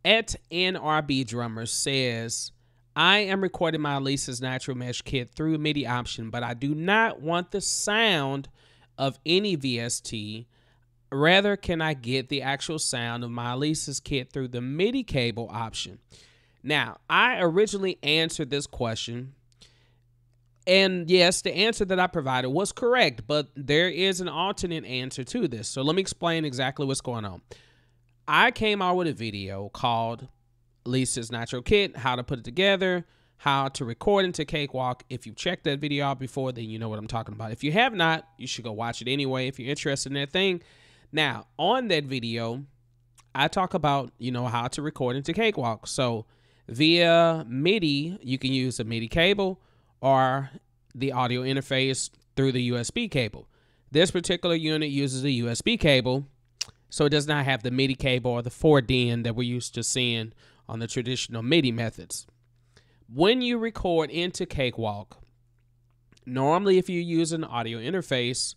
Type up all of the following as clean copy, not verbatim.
At NRB Drummer says, I am recording my Alesis Natural Mesh kit through MIDI option, but I do not want the sound of any VST. Rather, can I get the actual sound of my Alesis kit through the MIDI cable option? Now, I originally answered this question, and yes, the answer that I provided was correct, but there is an alternate answer to this. So let me explain exactly what's going on. I came out with a video called Alesis Natural Kit, how to put it together, how to record into Cakewalk. If you've checked that video out before, then you know what I'm talking about. If you have not, you should go watch it anyway if you're interested in that thing. Now, on that video, I talk about, how to record into Cakewalk. So via MIDI, you can use a MIDI cable or the audio interface through the USB cable. This particular unit uses a USB cable, so it does not have the MIDI cable or the 4DIN that we're used to seeing on the traditional MIDI methods. When you record into Cakewalk, normally if you use an audio interface,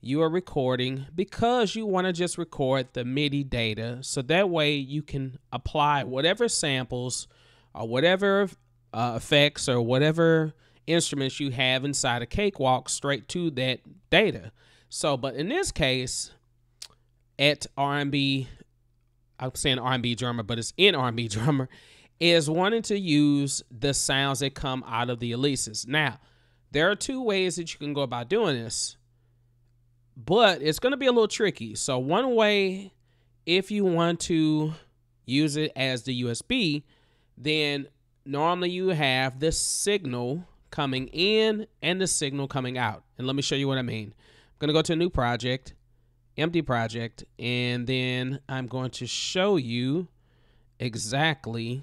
you are recording because you want to just record the MIDI data, so that way you can apply whatever samples or whatever effects or whatever instruments you have inside a Cakewalk straight to that data. So, but in this case, at R&B, I'm saying R&B Drummer, but it's in R&B Drummer, is wanting to use the sounds that come out of the Alesis. Now, there are two ways that you can go about doing this, but it's going to be a little tricky. So one way, if you want to use it as the USB, then normally you have the signal coming in and the signal coming out. And let me show you what I mean. I'm going to go to a new project, empty project, and then I'm going to show you exactly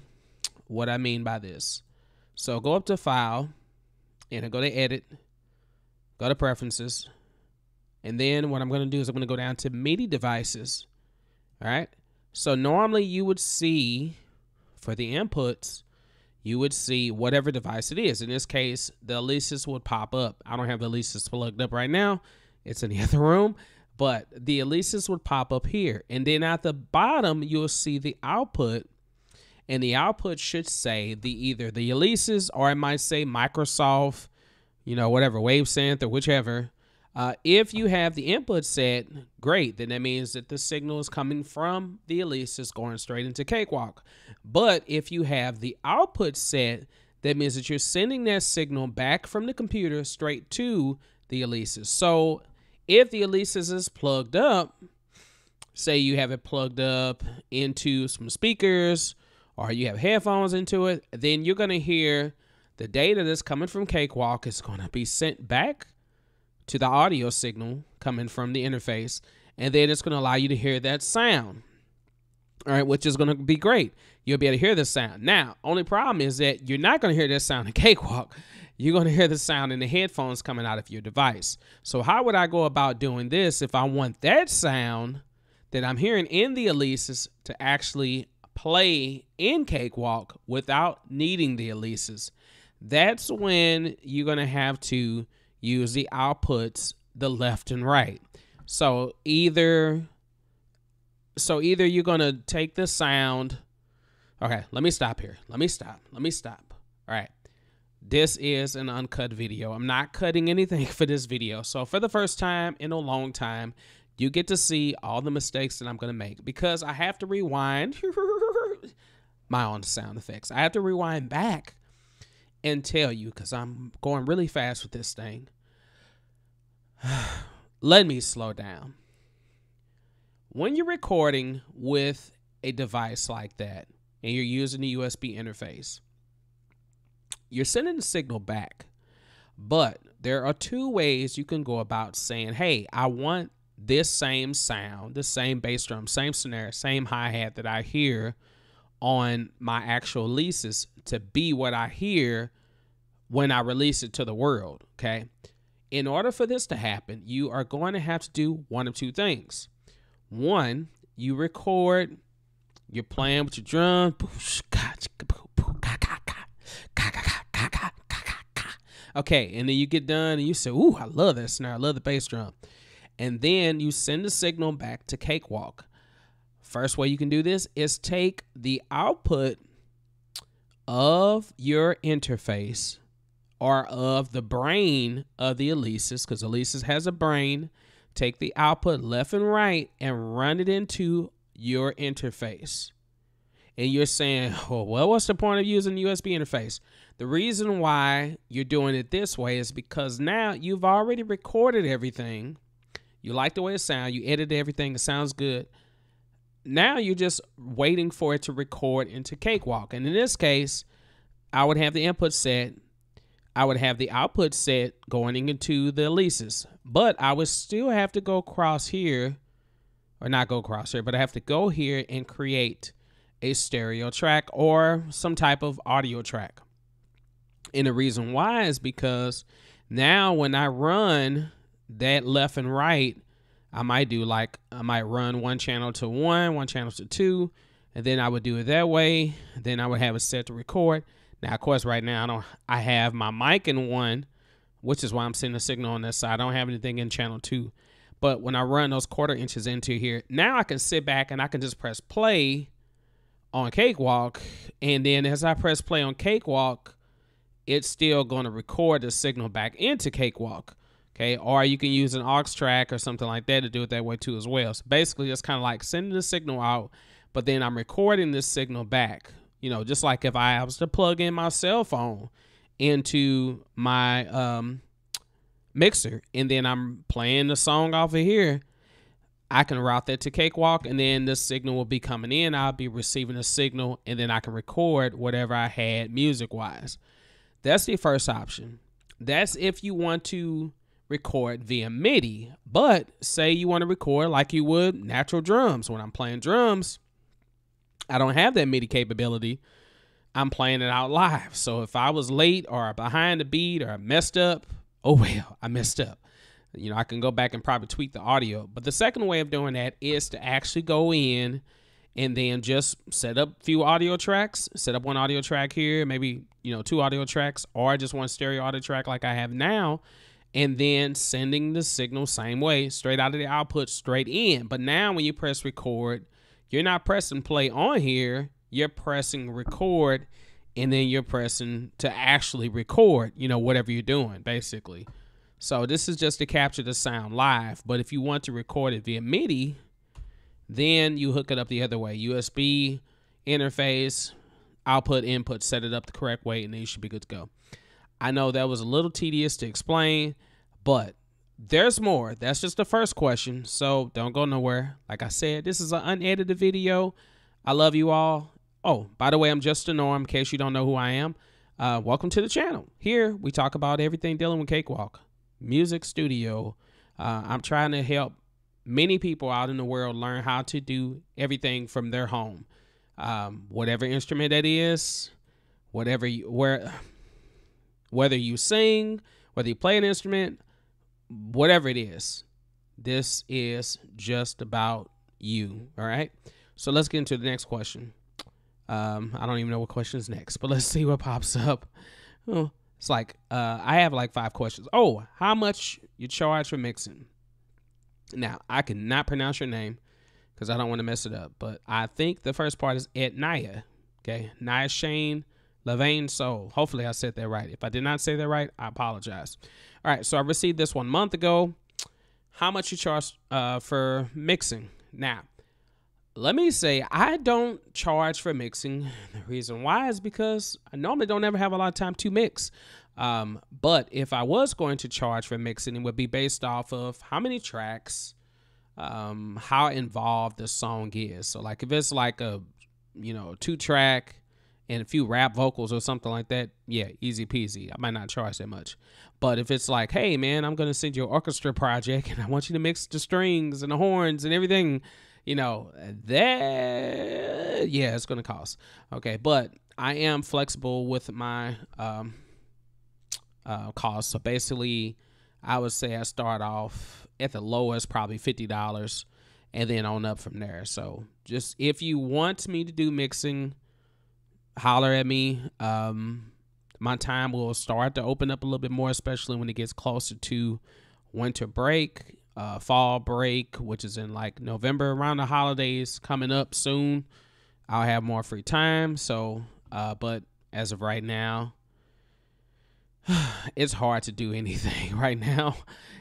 what I mean by this. So go up to File, and I go to Edit, go to Preferences, and then what I'm going to do is I'm going to go down to MIDI devices. All right. So normally you would see for the inputs, you would see whatever device it is. In this case, the Alesis would pop up. I don't have the Alesis plugged up right now. It's in the other room, but the Alesis would pop up here. And then at the bottom, you'll see the output, and the output should say either the Alesis, or it might say Microsoft, whatever, WaveSynth or whichever. If you have the input set, great. Then that means that the signal is coming from the Alesis going straight into Cakewalk. But if you have the output set, that means that you're sending that signal back from the computer straight to the Alesis. So if the Alesis is plugged up, say you have it plugged up into some speakers or you have headphones into it, then you're going to hear the data that's coming from Cakewalk is going to be sent back to the audio signal coming from the interface, and then it's going to allow you to hear that sound. All right, which is going to be great. You'll be able to hear the sound. Now, only problem is that you're not going to hear that sound in Cakewalk. You're going to hear the sound in the headphones coming out of your device. So how would I go about doing this if I want that sound that I'm hearing in the Alesis to actually play in Cakewalk without needing the Alesis? That's when you're going to have to use the outputs, the left and right. So either you're going to take the sound. Okay, let me stop here. Let me stop. All right. This is an uncut video. I'm not cutting anything for this video. So for the first time in a long time, you get to see all the mistakes that I'm going to make, because I have to rewind my own sound effects. I have to rewind back and tell you, because I'm going really fast with this thing. Let me slow down. When you're recording with a device like that and you're using the USB interface, you're sending the signal back. But there are two ways you can go about saying, hey, I want this same sound, the same bass drum, same snare, same hi-hat that I hear on my actual Alesis to be what I hear when I release it to the world, okay? In order for this to happen, you are going to have to do one of two things. One, you record, you're playing with your drum. Okay, and then you get done and you say, ooh, I love that snare. I love the bass drum. And then you send the signal back to Cakewalk. First way you can do this is take the output of your interface or of the brain of the Alesis, because Alesis has a brain. Take the output left and right and run it into your interface. And you're saying, oh, well, what's the point of using the USB interface? The reason why you're doing it this way is because now you've already recorded everything. You like the way it sounds. You edited everything. It sounds good. Now you're just waiting for it to record into Cakewalk. And in this case, I would have the input set. I would have the output set going into the Alesis. But I would still have to go across here, or not go across here, but I have to go here and create a stereo track or some type of audio track. And the reason why is because now when I run that left and right, I might run one channel to one channel to two, and then I would do it that way. Then I would have it set to record. Now, of course, right now I have my mic in one, which is why I'm sending a signal on this side. I don't have anything in channel two. But when I run those 1/4 inches into here, now I can sit back and I can just press play on Cakewalk. And then as I press play on Cakewalk, it's still going to record the signal back into Cakewalk. Okay, or you can use an aux track or something like that to do it that way too as well. So basically, it's kind of like sending the signal out, but then I'm recording this signal back. You know, just like if I was to plug in my cell phone into my mixer, and then I'm playing the song off of here, I can route that to Cakewalk, and then the signal will be coming in. I'll be receiving a signal, and then I can record whatever I had music-wise. That's the first option. That's if you want to record via MIDI. But say you want to record like you would natural drums. When I'm playing drums, I don't have that MIDI capability. I'm playing it out live. So if I was late or behind the beat or I messed up, oh well, I messed up. You know, I can go back and probably tweak the audio. But the second way of doing that is to actually go in and then just set up a few audio tracks. Set up one audio track here, maybe, you know, 2 audio tracks, or just one stereo audio track like I have now. And then sending the signal same way, straight out of the output, straight in. But now when you press record, you're not pressing play on here. You're pressing record, and then you're pressing to actually record, you know, whatever you're doing, basically. So this is just to capture the sound live. But if you want to record it via MIDI, then you hook it up the other way. USB interface, output, input, set it up the correct way, and then you should be good to go. I know that was a little tedious to explain, but there's more. That's just the first question, so don't go nowhere. Like I said, this is an unedited video. I love you all. Oh, by the way, I'm JustDaNorm, in case you don't know who I am. Welcome to the channel. Here, we talk about everything dealing with Cakewalk, music studio. I'm trying to help many people out in the world learn how to do everything from their home. Whatever instrument that is, whether you sing, whether you play an instrument, whatever it is, this is just about you. All right. So let's get into the next question. I don't even know what question is next, but let's see what pops up. Oh, it's like, I have like 5 questions. Oh, how much you charge for mixing? Now, I cannot pronounce your name because I don't want to mess it up, but I think the first part is Naya. Okay. Naya Shane Levain Soul. Hopefully I said that right. If I did not say that right, I apologize. All right, so I received this 1 month ago. How much you charge for mixing? Now, let me say I don't charge for mixing. The reason why is because I normally don't ever have a lot of time to mix. But if I was going to charge for mixing, it would be based off of how many tracks, how involved the song is. So like if it's like a, you know, 2-track and a few rap vocals or something like that, yeah, easy peasy. I might not charge that much. But if it's like, hey, man, I'm going to send you an orchestra project and I want you to mix the strings and the horns and everything, you know, that, yeah, it's going to cost. Okay, but I am flexible with my cost. So basically, I would say I start off at the lowest, probably $50, and then on up from there. So just if you want me to do mixing, holler at me. My time will start to open up a little bit more, especially when it gets closer to winter break. fall break, which is in like November, around the holidays coming up soon, I'll have more free time. So, but as of right now, it's hard to do anything right now.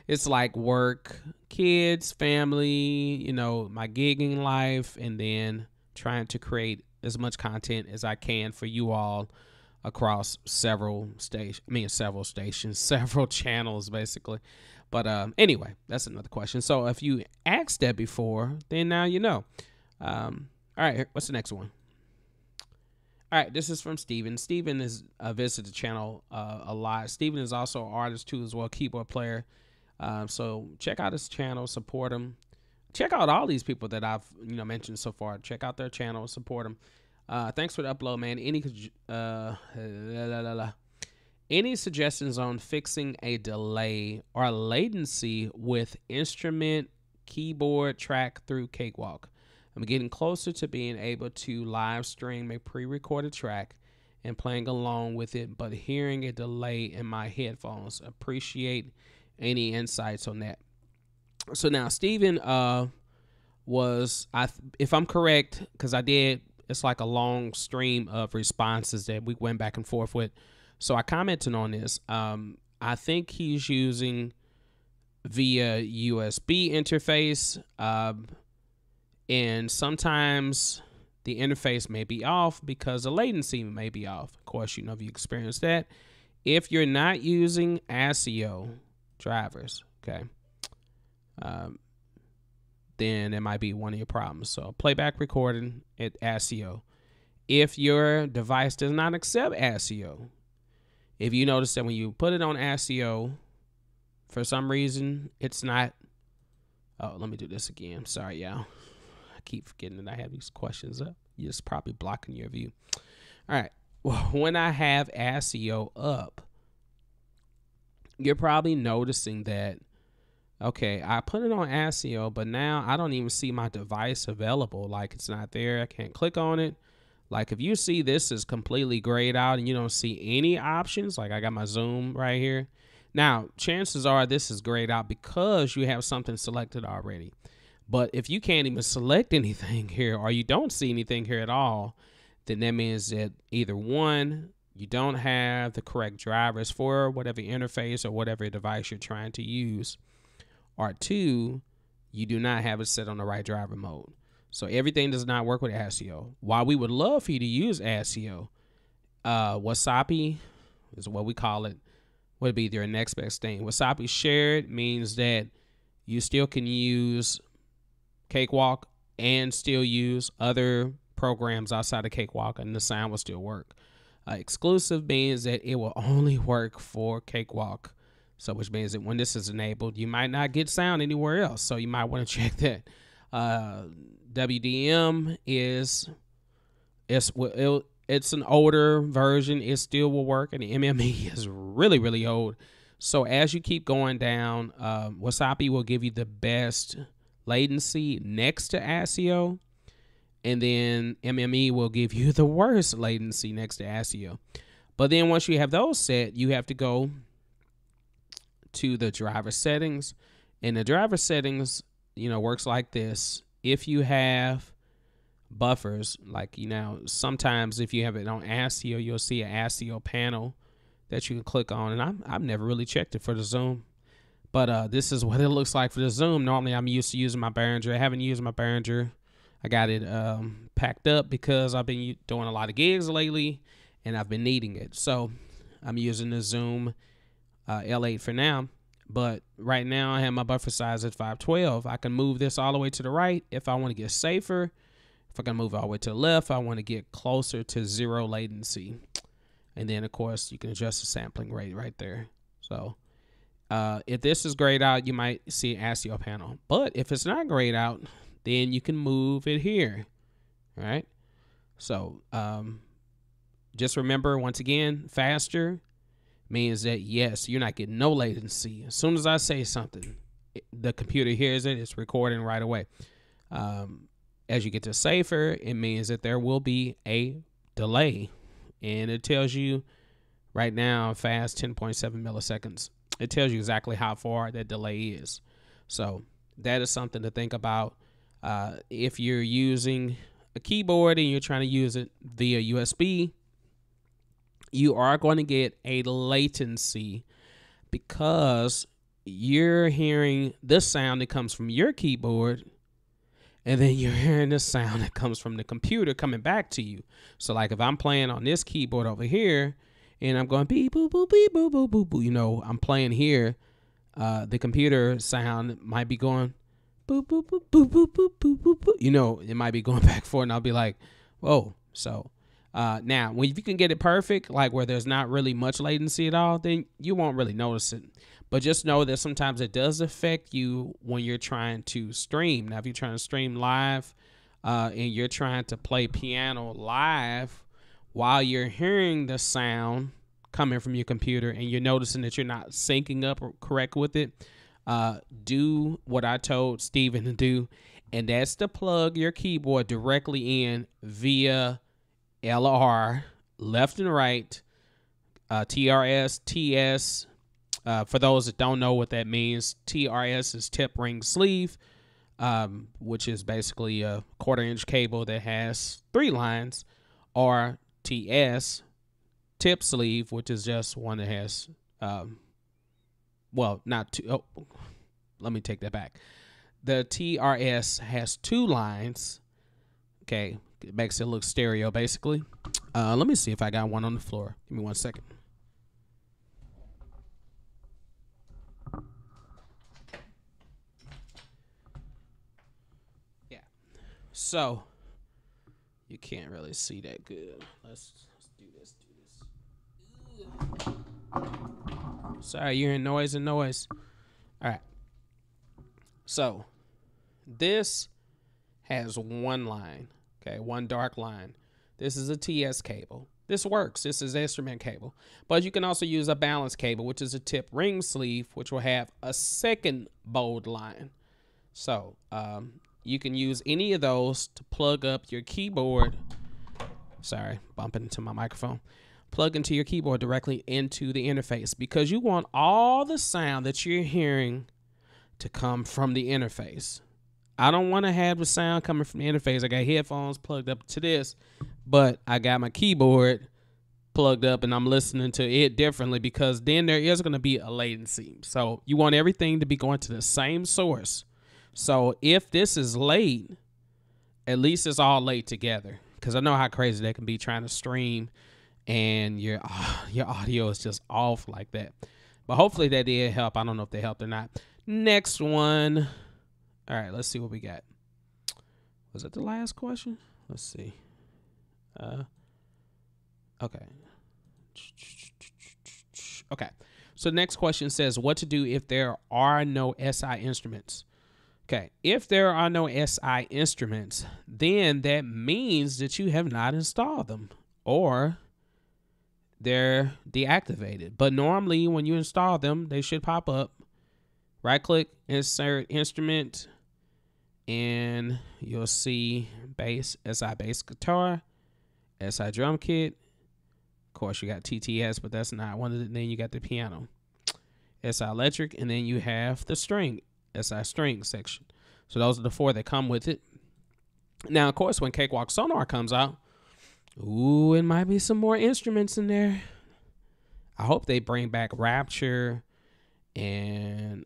It's like work, kids, family, you know, my gigging life, and then trying to create as much content as I can for you all across several stations, several channels, basically. But anyway, that's another question. So if you asked that before, then now you know. All right, what's the next one? All right, this is from Steven. Steven has visited the channel a lot. Steven is also an artist too, as well, keyboard player. So check out his channel, support him. Check out all these people that I've mentioned so far. Check out their channel, support them. Thanks for the upload, man. Any suggestions on fixing a delay or latency with instrument keyboard track through Cakewalk? I'm getting closer to being able to live stream a pre-recorded track and playing along with it, but hearing a delay in my headphones. Appreciate any insights on that. So now Steven was, if I'm correct, because it's like a long stream of responses that we went back and forth with. So I commented on this. I think he's using via USB interface, and sometimes the interface may be off because the latency may be off. Of course, if you experience that. If you're not using ASIO drivers, okay, then it might be one of your problems. So playback recording at ASIO. If your device does not accept ASIO, if you notice that when you put it on ASIO, for some reason, it's not. Oh, let me do this again. Sorry, y'all. I keep forgetting that I have these questions up. It's probably blocking your view. All right. Well, when I have ASIO up, you're probably noticing that, okay, I put it on ASIO, but now I don't even see my device available. Like, it's not there. I can't click on it. Like, if you see this is completely grayed out and you don't see any options, like I got my zoom right here. Now, chances are this is grayed out because you have something selected already. But if you can't even select anything here, or you don't see anything here at all, then that means that either one, you don't have the correct drivers for whatever interface or whatever device you're trying to use, or two, you do not have it set on the right driver mode. So everything does not work with ASIO. While we would love for you to use ASIO, Wasapi is what we call it, would be their next best thing. Wasapi shared means that you still can use Cakewalk and still use other programs outside of Cakewalk, and the sound will still work. Exclusive means that it will only work for Cakewalk. So which means that when this is enabled, you might not get sound anywhere else. So you might want to check that. WDM it's an older version. It still will work, and the MME is really, really old. So as you keep going down, Wasapi will give you the best latency next to ASIO, and then MME will give you the worst latency next to ASIO. But then once you have those set, you have to go to the driver settings, and the driver settings, works like this. If you have buffers, like, sometimes if you have it on ASIO, you'll see an ASIO panel that you can click on, and I've never really checked it for the zoom, but this is what it looks like for the zoom. Normally I'm used to using my Behringer. I haven't used my Behringer. I got it packed up because I've been doing a lot of gigs lately and I've been needing it, so I'm using the Zoom L8 for now. But right now I have my buffer size at 512. I can move this all the way to the right if I want to get safer. If I can move all the way to the left, I want to get closer to zero latency. And then, of course, you can adjust the sampling rate right there. So if this is grayed out, you might see an ASIO panel. But if it's not grayed out, then you can move it here. All right? So just remember, once again, faster means that, yes, you're not getting no latency. As soon as I say something, the computer hears it. It's recording right away. As you get to safer, it means that there will be a delay. And it tells you right now, fast 10.7 milliseconds. It tells you exactly how far that delay is. So that is something to think about. If you're using a keyboard and you're trying to use it via USB, you are going to get a latency because you're hearing this sound that comes from your keyboard, and then you're hearing the sound that comes from the computer coming back to you. So like if I'm playing on this keyboard over here and I'm going beep, boop, boop, beep, boop, boop, boop, boop, you know, I'm playing here, the computer sound might be going boop, boop, boop, boop, boop, boop, boop, boop, boop. You know, it might be going back and forth, and I'll be like, whoa. So now, when you can get it perfect, like where there's not really much latency at all, then you won't really notice it. But just know that sometimes it does affect you when you're trying to stream. Now, if you're trying to stream live and you're trying to play piano live while you're hearing the sound coming from your computer and you're noticing that you're not syncing up correct with it, do what I told Steven to do, and that's to plug your keyboard directly in via LR, left and right, TRS, TS. For those that don't know what that means, TRS is tip ring sleeve, which is basically a 1/4-inch cable that has 3 lines, or TS, tip sleeve, which is just one that has, well, not two. Oh, let me take that back. The TRS has 2 lines. Okay, it makes it look stereo, basically. Let me see if I got one on the floor. Give me 1 second. So you can't really see that good. Let's do this. Sorry, you're in noise and noise. All right. So this has 1 line. Okay, 1 dark line. This is a TS cable. This works. This is instrument cable. But you can also use a balance cable, which is a tip ring sleeve, which will have a 2nd bold line. So you can use any of those to plug up your keyboard. Sorry, bumping into my microphone. Plug into your keyboard directly into the interface, because you want all the sound that you're hearing to come from the interface. I don't want to have the sound coming from the interface. I got headphones plugged up to this, but I got my keyboard plugged up and I'm listening to it differently, because then there is going to be a latency. So you want everything to be going to the same source. So if this is late, at least it's all late together, because I know how crazy that can be trying to stream and your audio is just off like that. But hopefully that did help. I don't know if they helped or not. Next one. All right, let's see what we got. Was that the last question? Let's see. Okay. Okay. So the next question says, what to do if there are no SI instruments? Okay, if there are no SI instruments, then that means that you have not installed them or they're deactivated. But normally when you install them, they should pop up. Right click, insert instrument, and you'll see bass, SI bass guitar, SI drum kit. Of course, you got TTS, but that's not one of them. Then you got the piano, SI electric, and then you have the string. SI string section. So those are the 4 that come with it. Now, of course, when Cakewalk Sonar comes out, ooh, it might be some more instruments in there. I hope they bring back Rapture, and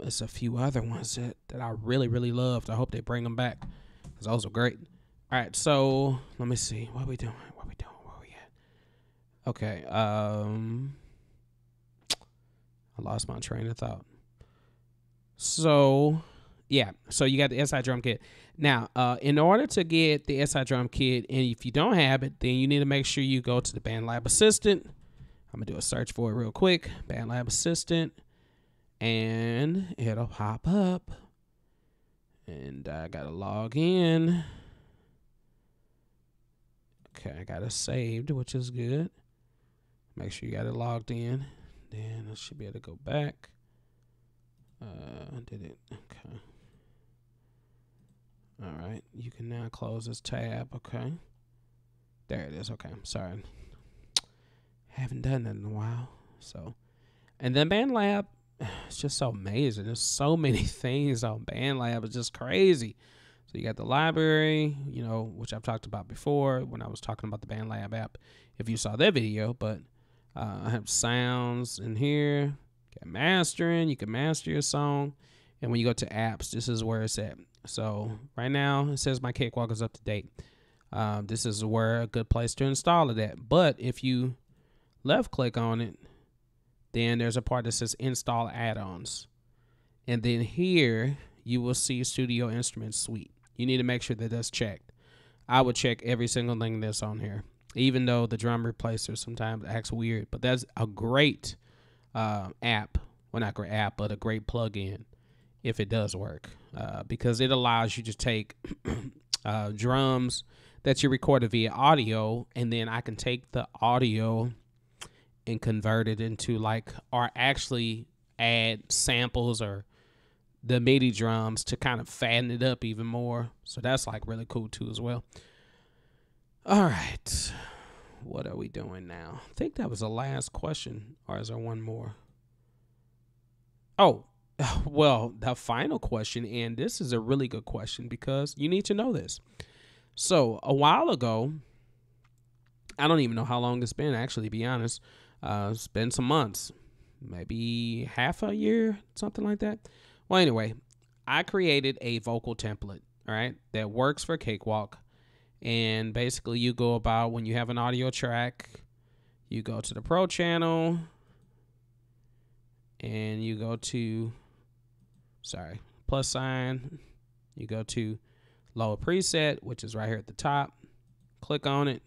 there's a few other ones that I really, really loved. I hope they bring them back, because those are great. All right, so let me see. What are we doing? Where are we at? Okay. I lost my train of thought. So, yeah. So you got the SI drum kit. Now, in order to get the SI drum kit, and if you don't have it, then you need to make sure you go to the Bandlab Assistant. I'm going to do a search for it real quick. Bandlab Assistant. And it'll pop up. And I got to log in. Okay, I got it saved, which is good. Make sure you got it logged in. Then I should be able to go back. Did it? Okay. All right. You can now close this tab. Okay. There it is. Okay. Sorry. Haven't done that in a while. So, and then Bandlab it's just so amazing. There's so many things on Bandlab. It's just crazy. So you got the library, you know, which I've talked about before when I was talking about the Bandlab app, if you saw that video. But I have sounds in here. Got mastering. You can master your song. And when you go to apps, this is where it's at. So right now it says my Cakewalk is up to date. This is where a good place to install it at. But if you left click on it, then there's a part that says install add-ons. And then here you will see Studio Instruments Suite. You need to make sure that that's checked. I would check every single thing that's on here, even though the drum replacer sometimes acts weird. But that's a great app. Well, not great app, but a great plugin if it does work, because it allows you to take drums that you recorded via audio, and then I can take the audio and convert it into or actually add samples or the MIDI drums to kind of fatten it up even more. So that's really cool too as well. All right, what are we doing now? I think that was the last question, or is there one more? Oh, well, the final question, and this is a really good question because you need to know this. So a while ago, I don't even know how long it's been, actually, to be honest. It's been some months, maybe half a year, something like that. Well, anyway, I created a vocal template, all right, that works for Cakewalk. And basically you go about, when you have an audio track, you go to the Pro channel and you go to, plus sign, you go to load preset, which is right here at the top. Click on it,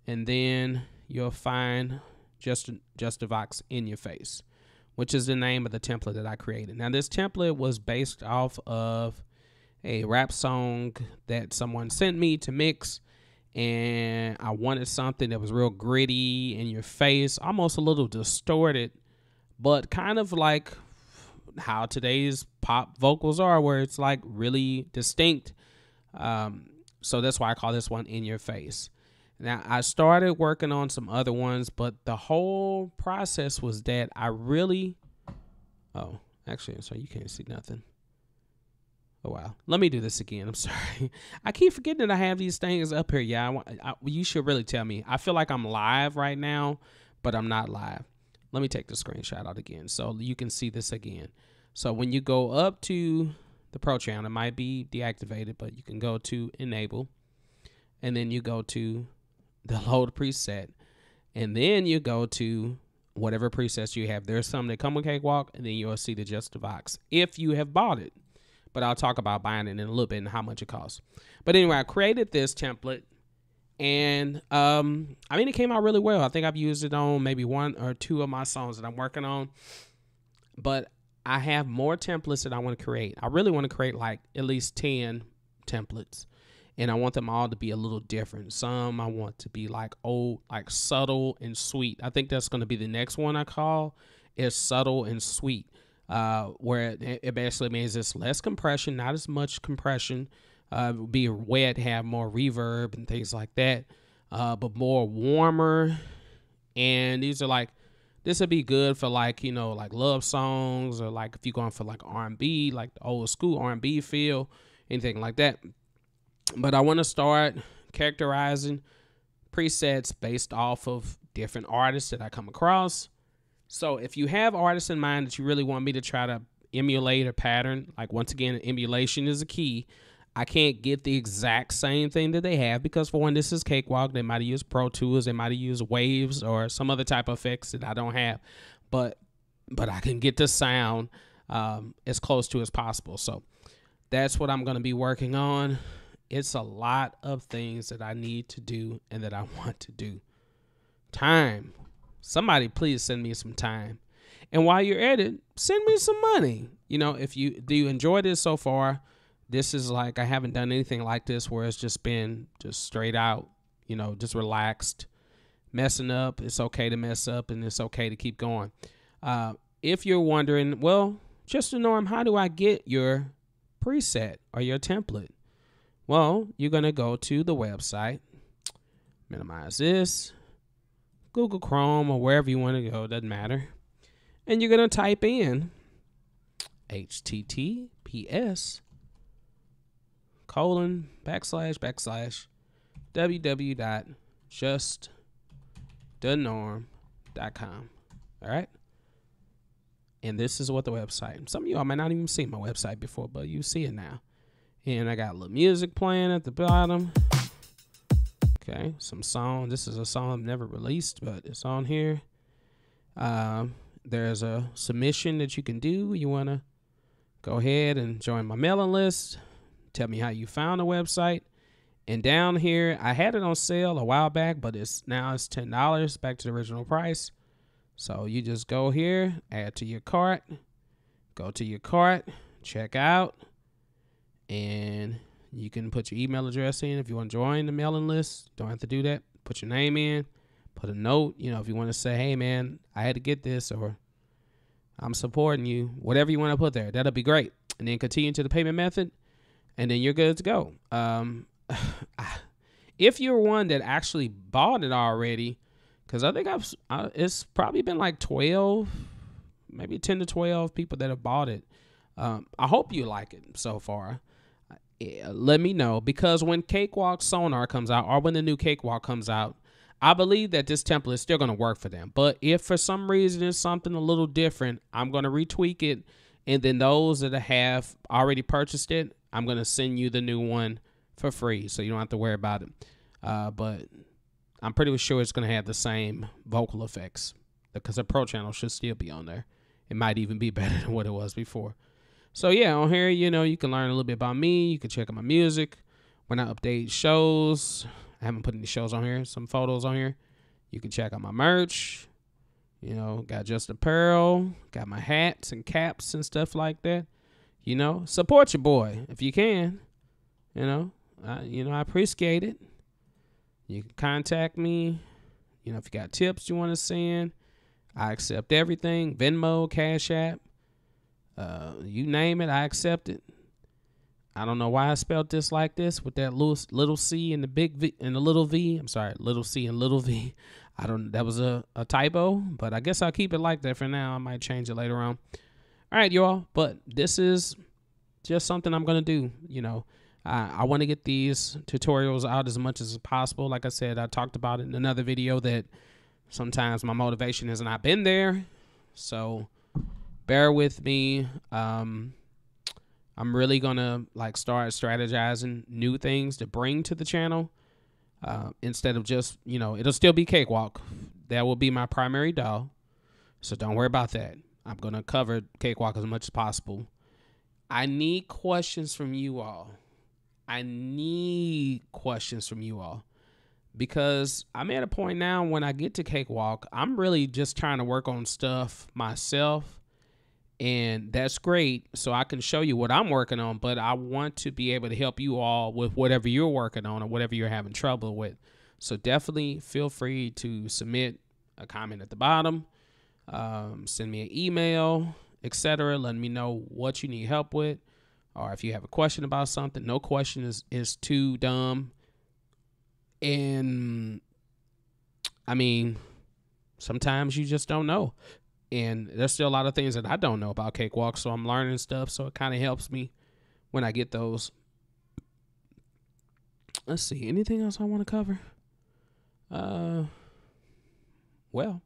and then you'll find JustDaVox in your face, which is the name of the template that I created. Now, this template was based off of a rap song that someone sent me to mix, and I wanted something that was real gritty, in your face, almost a little distorted, but kind of like how today's pop vocals are, where it's really distinct. So that's why I call this one In Your Face. Now, I started working on some other ones, but the whole process was that I really, oh, actually, so you can't see nothing. Oh, wow. Let me do this again. I'm sorry. I keep forgetting that I have these things up here. Yeah, you should really tell me. I feel like I'm live right now, but I'm not live. Let me take the screenshot out again so you can see this again. So when you go up to the Pro channel, it might be deactivated, but you can go to Enable, and then you go to the Load preset, and then you go to whatever presets you have. There's some that come with Cakewalk, and then you'll see the JustDaVox if you have bought it. But I'll talk about buying it in a little bit and how much it costs. But anyway, I created this template, and I mean, it came out really well. I think I've used it on maybe one or two of my songs that I'm working on. But I have more templates that I want to create. I really want to create at least 10 templates. And I want them all to be a little different. Some I want to be old, subtle and sweet. I think that's going to be the next one I call, is subtle and sweet. Where it basically means it's less compression, not as much compression, be wet, have more reverb and things like that, but more warmer. And these are this would be good for love songs, or if you're going for R&B, the old school R&B feel, anything like that. But I want to start characterizing presets based off of different artists that I come across. So if you have artists in mind that you really want me to try to emulate or pattern, once again, emulation is a key. I can't get the exact same thing that they have because, for one, this is Cakewalk. They might have used Pro Tools. They might have used Waves or some other type of effects that I don't have. But I can get the sound as close to as possible. So that's what I'm going to be working on. It's a lot of things that I need to do and that I want to do. Time. Somebody please send me some time. And while you're at it, send me some money. If you enjoy this so far, this is I haven't done anything like this where it's just been just straight out, just relaxed. Messing up, it's okay to mess up, and it's okay to keep going. If you're wondering, well, JustDaNorm, how do I get your preset or your template? Well, you're going to go to the website, minimize this, Google Chrome or wherever you want to go, doesn't matter. And you're going to type in https://www.JustDaNorm.com. All right. And this is what the website. Some of y'all might not even see my website before, but you see it now. And I got a little music playing at the bottom. Okay, some song. This is a song I've never released, but it's on here. There's a submission that you can do. You want to go ahead and join my mailing list. Tell me how you found the website. And down here, I had it on sale a while back, but now it's $10 back to the original price. So you just go here, add to your cart, go to your cart, check out, and you can put your email address in if you want to join the mailing list. Don't have to do that. Put your name in. Put a note, if you want to say, hey, man, I had to get this, or I'm supporting you, whatever you want to put there. That'll be great. And then continue to the payment method, and then you're good to go. If you're one that actually bought it already, because I think it's probably been like 12, maybe 10 to 12 people that have bought it. I hope you like it so far. Let me know, because when Cakewalk Sonar comes out, or when the new Cakewalk comes out, I believe that this template is still going to work for them. But if for some reason it's something a little different, I'm going to retweak it. And then those that have already purchased it, I'm going to send you the new one for free, so you don't have to worry about it. But I'm pretty sure it's going to have the same vocal effects, because the Pro channel should still be on there. It might even be better than what it was before. So yeah, on here, you can learn a little bit about me. You can check out my music. When I update shows, I haven't put any shows on here, some photos on here. You can check out my merch. Got Just Apparel, got my hats and caps and stuff like that. Support your boy if you can. I appreciate it. You can contact me. If you got tips you want to send, I accept everything. Venmo, Cash App, you name it, I accept it. I don't know why I spelled this like this with that little C and the big V and the little V. I'm sorry, little C and little V. That was a typo, but I guess I'll keep it like that for now. I might change it later on. All right, y'all. But this is just something I'm going to do. I want to get these tutorials out as much as possible. Like I said, I talked about it in another video that sometimes my motivation has not been there. So bear with me. I'm really going to start strategizing new things to bring to the channel instead of just, it'll still be Cakewalk. That will be my primary DAW. So don't worry about that. I'm going to cover Cakewalk as much as possible. I need questions from you all. Because I'm at a point now when I get to Cakewalk, I'm really just trying to work on stuff myself. And that's great, so I can show you what I'm working on, but I want to be able to help you all with whatever you're working on or whatever you're having trouble with. So definitely feel free to submit a comment at the bottom, send me an email, etc. Let me know what you need help with, or if you have a question about something. No question is too dumb. And I mean, sometimes you just don't know. And there's still a lot of things that I don't know about Cakewalk, so I'm learning stuff, so it kind of helps me when I get those. Let's see, anything else I want to cover? Well,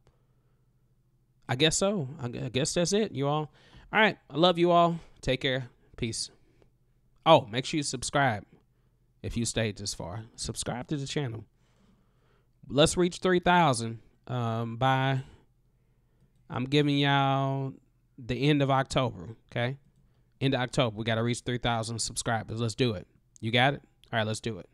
I guess so. I guess that's it, you all. All right, I love you all. Take care. Peace. Oh, make sure you subscribe if you stayed this far. Subscribe to the channel. Let's reach 3,000 by... I'm giving y'all the end of October, okay? End of October. We got to reach 3,000 subscribers. Let's do it. You got it? All right, let's do it.